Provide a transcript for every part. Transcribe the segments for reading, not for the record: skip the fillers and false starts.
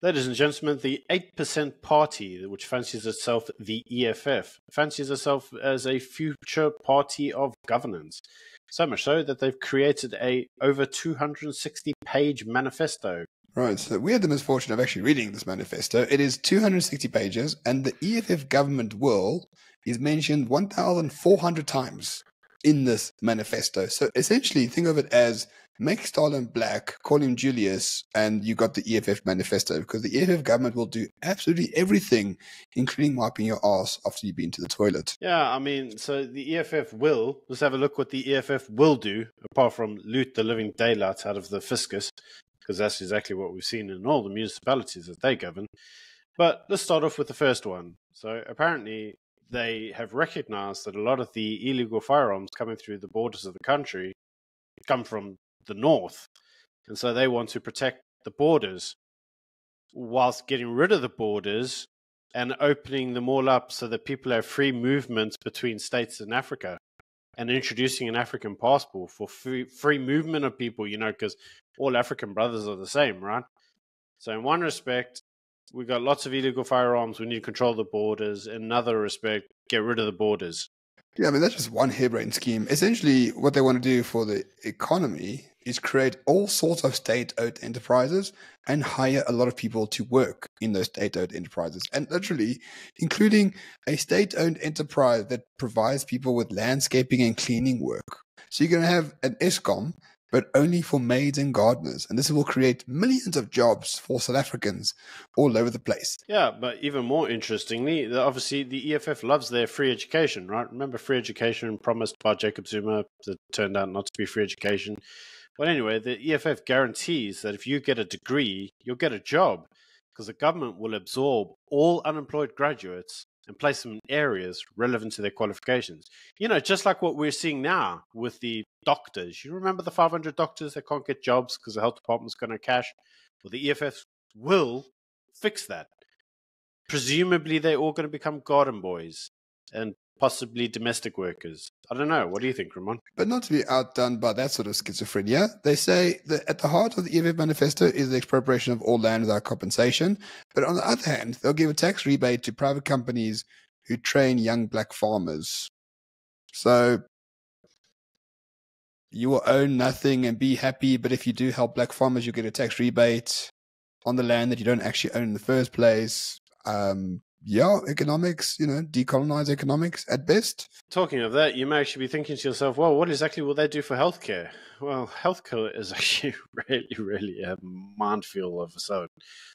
Ladies and gentlemen, the 8% party, which fancies itself the EFF, fancies itself as a future party of governance. So much so that they've created a over 260-page manifesto. Right, so we had the misfortune of actually reading this manifesto. It is 260 pages, and the EFF government will is mentioned 1,400 times in this manifesto. So essentially, think of it as make Stalin black, call him Julius, and you got the EFF manifesto, because the EFF government will do absolutely everything, including wiping your ass after you've been to the toilet. Yeah, I mean, so the EFF will, let's have a look what the EFF will do, apart from loot the living daylights out of the fiscus, because that's exactly what we've seen in all the municipalities that they govern. But let's start off with the first one. So apparently they have recognized that a lot of the illegal firearms coming through the borders of the country come from the north. And so they want to protect the borders whilst getting rid of the borders and opening them all up so that people have free movement between states in Africa, and introducing an African passport for free movement of people, because all African brothers are the same, right? So in one respect, we've got lots of illegal firearms. We need to control the borders. In another respect, get rid of the borders. Yeah, I mean, that's just one harebrained scheme. Essentially, what they want to do for the economy is create all sorts of state-owned enterprises and hire a lot of people to work in those state-owned enterprises. And literally, including a state-owned enterprise that provides people with landscaping and cleaning work. So you're going to have an ESCOM, but only for maids and gardeners. And this will create millions of jobs for South Africans all over the place. Yeah, but even more interestingly, obviously the EFF loves their free education, right? Remember free education promised by Jacob Zuma that turned out not to be free education? Well, anyway, the EFF guarantees that if you get a degree, you'll get a job, because the government will absorb all unemployed graduates and place them in areas relevant to their qualifications. Just like what we're seeing now with the doctors. You remember the 500 doctors that can't get jobs because the health department's going to cash? Well, the EFF will fix that. Presumably, they're all going to become garden boys and possibly domestic workers. I don't know. What do you think, Ramon? But not to be outdone by that sort of schizophrenia, they say that at the heart of the EFF manifesto is the expropriation of all land without compensation. But on the other hand, they'll give a tax rebate to private companies who train young black farmers. So you will own nothing and be happy, but if you do help black farmers, you get a tax rebate on the land that you don't actually own in the first place. Economics, decolonize economics at best. Talking of that, you may actually be thinking to yourself, well, what exactly will they do for healthcare? Well, healthcare is actually really a minefield of its own.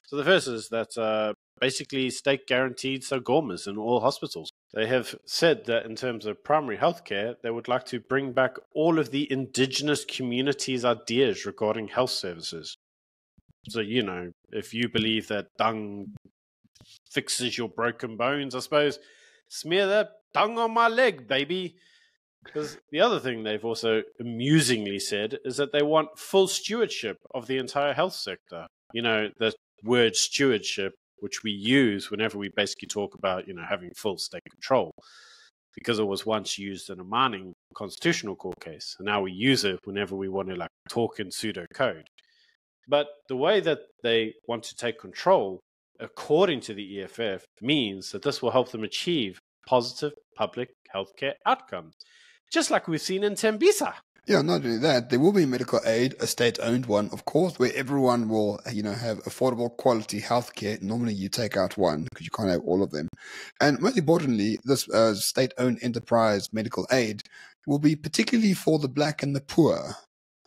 So the first is that basically state guaranteed gormas in all hospitals. They have said that in terms of primary healthcare, they would like to bring back all of the indigenous communities' ideas regarding health services. So, if you believe that dung fixes your broken bones, I suppose, smear that dung on my leg, baby. Because the other thing they've also amusingly said is that they want full stewardship of the entire health sector. The word stewardship, which we use whenever we basically talk about, having full state control, because it was once used in a mining constitutional court case. And now we use it whenever we want to talk in pseudocode. But the way that they want to take control, according to the EFF, means that this will help them achieve positive public healthcare outcomes, just like we've seen in Tembisa. Yeah, not only that, there will be medical aid, a state-owned one, of course, where everyone will, have affordable quality healthcare. Normally you take out one because you can't have all of them. And most importantly, this state-owned enterprise medical aid will be particularly for the black and the poor,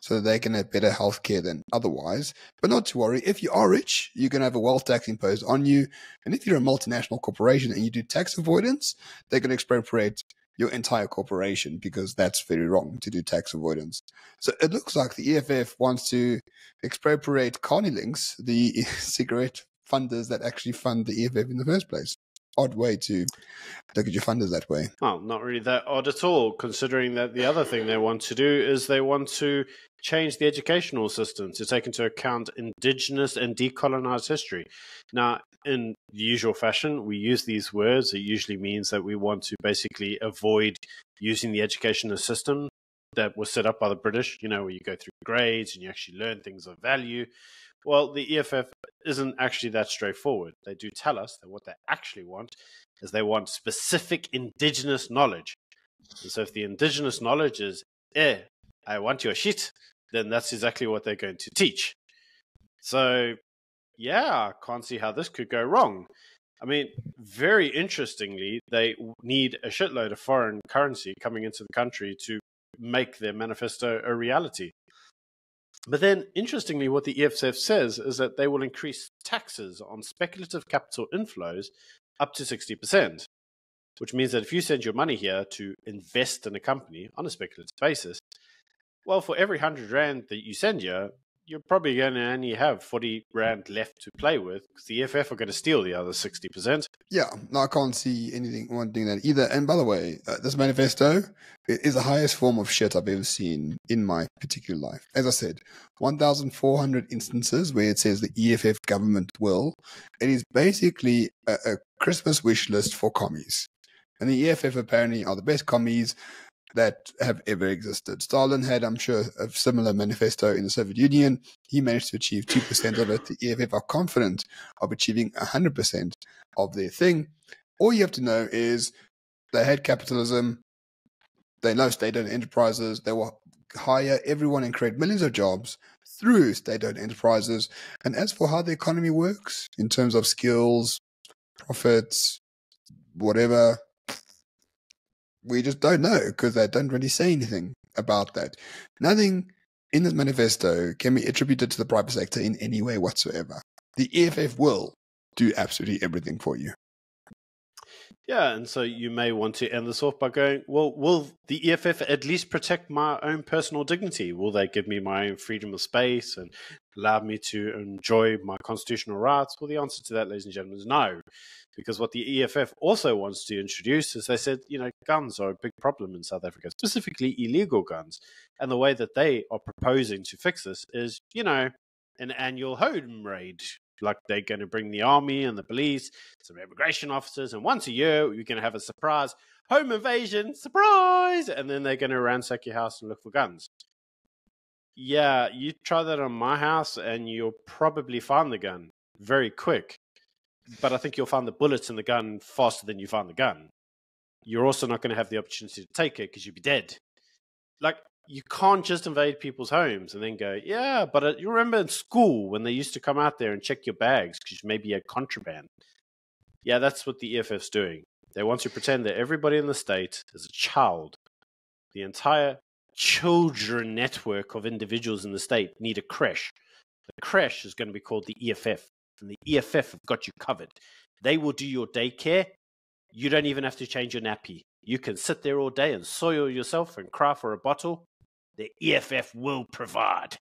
so that they can have better healthcare than otherwise. But not to worry, if you are rich, you're going to have a wealth tax imposed on you. And if you're a multinational corporation and you do tax avoidance, they're going to expropriate your entire corporation, because that's very wrong to do tax avoidance. So it looks like the EFF wants to expropriate Carney Links, the cigarette funders that actually fund the EFF in the first place. Odd way to look at your funders that way. Well, not really that odd at all, considering that the other thing they want to do is they want to change the educational system to take into account indigenous and decolonized history. Now, in the usual fashion, we use these words. It usually means that we want to basically avoid using the educational system that was set up by the British, where you go through grades and you actually learn things of value. Well, the EFF isn't actually that straightforward. They do tell us that what they actually want is they want specific indigenous knowledge. And so if the indigenous knowledge is, I want your shit, then that's exactly what they're going to teach. So, yeah, I can't see how this could go wrong. I mean, very interestingly, they need a shitload of foreign currency coming into the country to make their manifesto a reality. But then, interestingly, what the EFF says is that they will increase taxes on speculative capital inflows up to 60%, which means that if you send your money here to invest in a company on a speculative basis, well, for every 100 Rand that you send here, you're probably going to only have 40 Rand left to play with because the EFF are going to steal the other 60%. Yeah, no, I can't see one doing that either. And by the way, this manifesto is the highest form of shit I've ever seen in my particular life. As I said, 1,400 instances where it says the EFF government will. It is basically a Christmas wish list for commies. And the EFF apparently are the best commies that have ever existed. Stalin had, I'm sure, a similar manifesto in the Soviet Union. He managed to achieve 2% of it. The EFF are confident of achieving 100% of their thing. All you have to know is they had capitalism, they love state-owned enterprises, they will hire everyone and create millions of jobs through state-owned enterprises. And as for how the economy works, in terms of skills, profits, whatever, we just don't know because they don't really say anything about that. Nothing in this manifesto can be attributed to the private sector in any way whatsoever. The EFF will do absolutely everything for you. Yeah, and so you may want to end this off by going, well, will the EFF at least protect my own personal dignity? Will they give me my own freedom of space and allow me to enjoy my constitutional rights? Well, the answer to that, ladies and gentlemen, is no. Because what the EFF also wants to introduce is they said, guns are a big problem in South Africa, specifically illegal guns. And the way that they are proposing to fix this is, an annual home raid. Like they're going to bring the army and the police, some immigration officers, and once a year you're going to have a surprise home invasion, surprise, and then they're going to ransack your house and look for guns. Yeah, you try that on my house and you'll probably find the gun very quick. But I think you'll find the bullets in the gun faster than you find the gun. You're also not going to have the opportunity to take it because you'll be dead. Like, you can't just invade people's homes and then go, yeah, but you remember in school when they used to come out there and check your bags because maybe you had contraband. Yeah, that's what the EFF's doing. They want to pretend that everybody in the state is a child. The entire children network of individuals in the state need a creche. The creche is going to be called the EFF, and the EFF have got you covered. They will do your daycare. You don't even have to change your nappy. You can sit there all day and soil yourself and cry for a bottle. The EFF will provide.